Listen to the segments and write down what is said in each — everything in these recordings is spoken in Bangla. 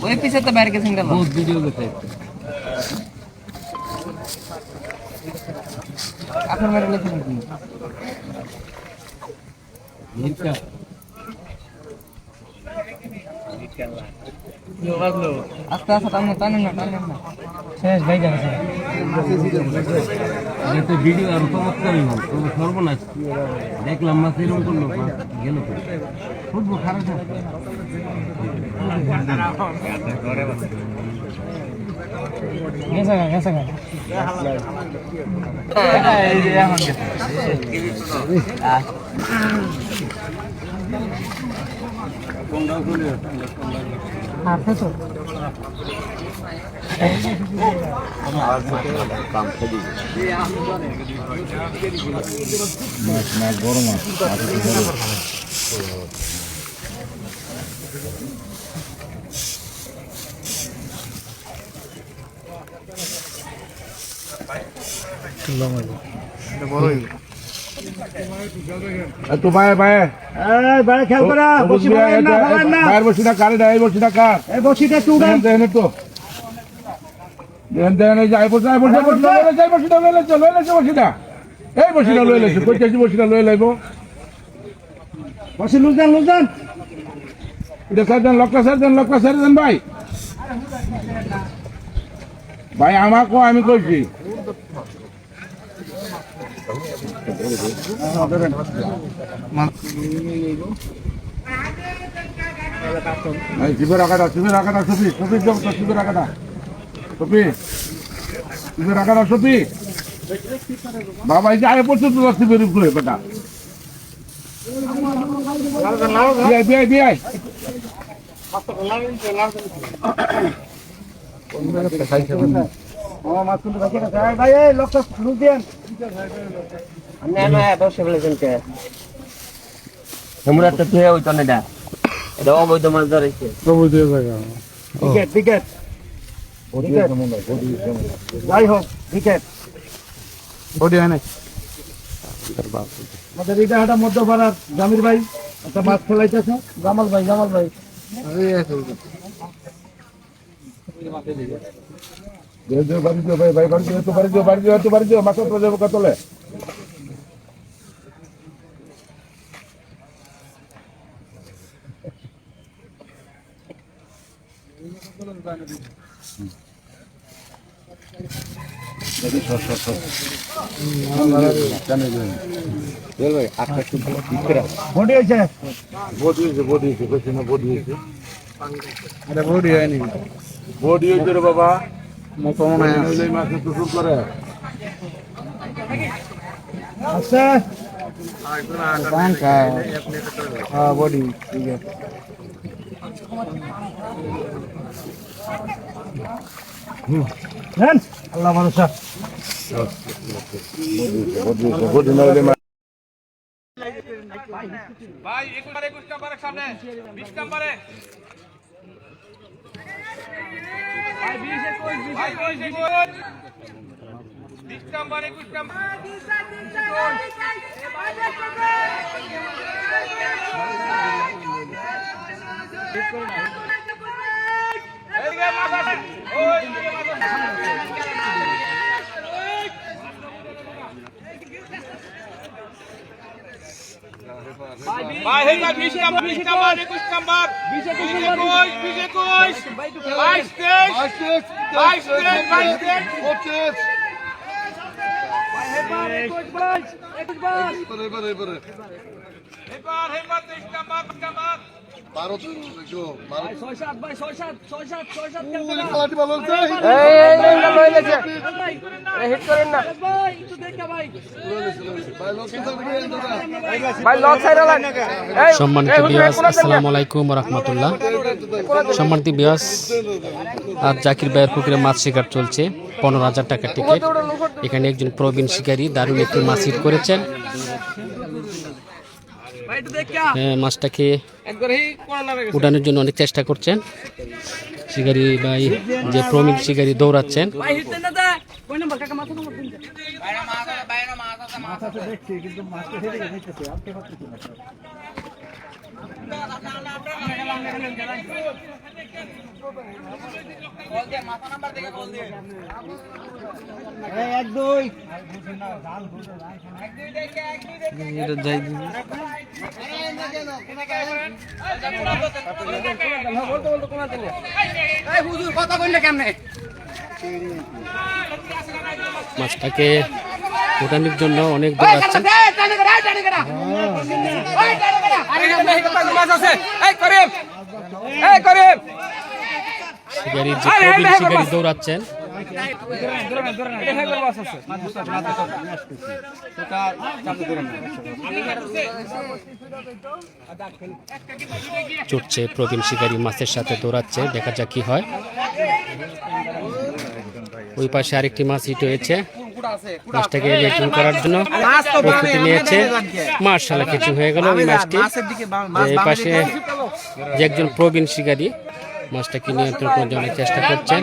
ওই পিছে তো বাইরে কেসিং গেল বহুত ভিডিও গেছে আপনার মেরে লেখেন কি নিচা আস্তে আস্তে টানেন না শেষ ভাই যাচ্ছে তো ভিডিও আর উপভোগ করি না তো সর্বনাশ দেখলাম মাছ এরকম করলো গেল খুব খারাপ গেছে বড় মাছ তো ভাই ভাই বাইরে খেয়াল করা বসি না বাইরে বসি না কারে দেয় বসি না কার এই বসিটা একটু উড়ান দেন তো দেন যাই বসি না বসি যাই বসি না লইলে বসি না এই বসি না লইলে কই যাই বসি না লই লাইবো বসি লুজান এটা স্যার দেন লক্কা স্যার দেন ভাই ভাই আমাকে আমি কইছি শিবের রাখাটা শিবের রাখাটা সপি বাবা এই যে আগে পর্যন্ত শিবের উপরে বেটা বিয়াই ভাই এই লোকটা লুজ দেন বসে বলেছেন কে আমরা তো তুই ওই তনে দা এটা অবৈধ মাছ ধরেছে টিকেট যাই হোক টিকেট আমাদের এটা একটা মধ্যপাড়ার জামির ভাই একটা মাছ ফেলাইতেছে জামাল ভাই বাড়ি দিও মাছ কতলে বডি হয়েছে রে বাবা আচ্ছা বডি ঠিক আছে আল্লাহ ভরসা ভাই 21 নাম্বারের সামনে 20 নাম্বারে ভাই 20 নাম্বার 21 নাম্বার এদিকে মাথা ওই ভাই হে 20 নাম্বার 21 নাম্বার 20 সম্মানিত বিয়াস, আসসালামু আলাইকুম ওয়া রাহমাতুল্লাহ। সম্মানিত বিয়াস, আজ জাকির ভাইয়ের পুকুরে মাছ শিকার চলছে। 15,000 টাকা টিকিট। এখানে একজন প্রবীণ শিকারী দারুণ একটি মাছ হিট করেছেন। মাছটাকে উঠানোর জন্য অনেক চেষ্টা করছেন শিকারী ভাই, যে প্রবীণ শিকারী দৌড়াচ্ছেন। মাছ আছে দেখছি কিন্তু মাছটা হেরে গেছে আনতে পারতেছি না এক দুই মাছটাকে উঠানোর জন্য অনেক দূর যাচ্ছেন। শিকারীর যে প্রবীণ শিকারী দৌড়াচ্ছেন। ছুটছে প্রবীণ শিকারী মাছের সাথে দৌড়াচ্ছে, দেখা যাক কি হয়। ওই পাশে আরেকটি মাছ হিট হয়েছে, মাছটাকে ক্যাচিং করার জন্য প্রস্তুতি নিয়েছে। মাশাআল্লাহ ক্যাচিং হয়ে গেল ওই মাছটি। এই পাশে যে একজন প্রবীণ শিকারী মাছটাকে নিয়ন্ত্রণ করার জন্য চেষ্টা করছেন।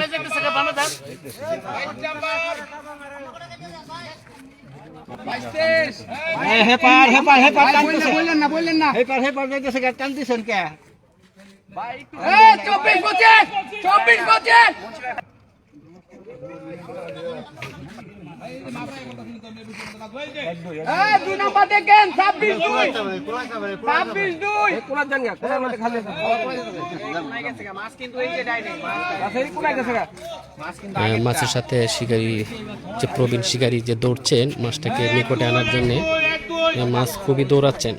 মাছের সাথে শিকারী যে প্রবীণ শিকারী যে দৌড়ছেন মাছটাকে নিকটে আনার জন্য, মাছ খুবই দৌড়াচ্ছেন।